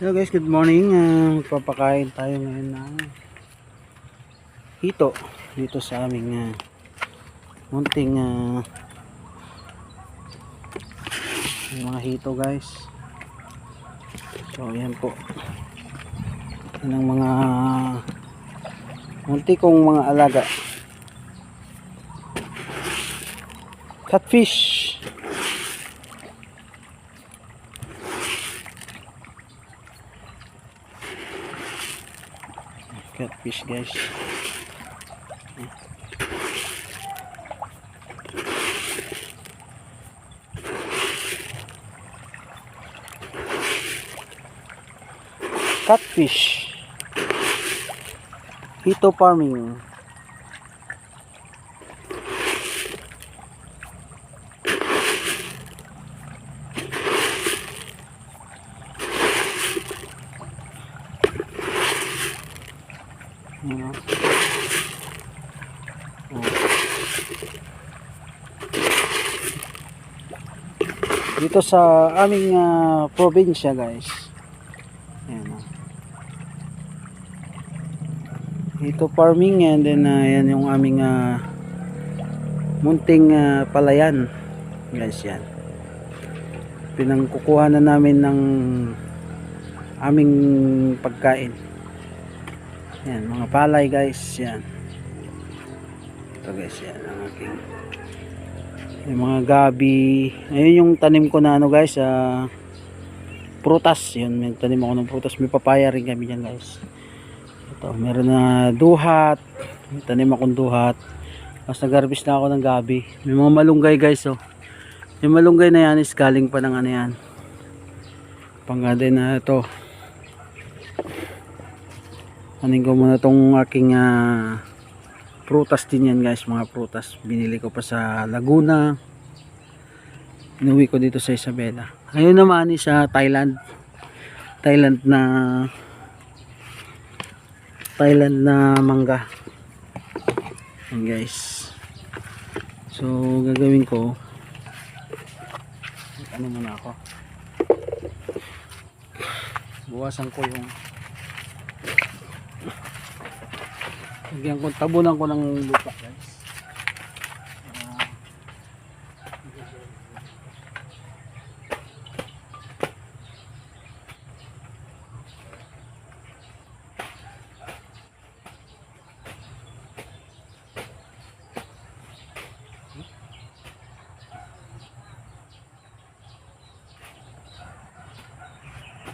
Hello guys, good morning. Magpapakain tayo ngayon ng hito dito sa aming munting mga hito guys. So yan po. Yan ang mga munti kong mga alaga. Catfish. Catfish guys. Catfish. Hito farming. Dito sa aming probinsya guys. Ayan, ito farming, and then yan yung aming munting palayan guys. Yan pinangkukuha na namin ng aming pagkain. Yan mga palay guys. Yan ito guys. Yan ang aking yung mga gabi. Ayun yung tanim ko na ano guys, prutas. Yun, may tanim ako ng prutas. May papaya rin kami dyan guys. Ito, meron na duhat. May tanim akong duhat. Tapos nag-harvest na ako ng gabi. May mga malunggay guys. Oh. Yung malunggay na yan is galing pa ng ano yan, pangade na ito. Anin ko muna tong aking prutas din yan guys. Mga prutas binili ko pa sa Laguna, inuwi ko dito sa Isabela. Ngayon naman is sa Thailand na mangga yan guys. So gagawin ko, ano muna ako, buwasan ko yung lagyan ko, tabunan ko ng lupa guys.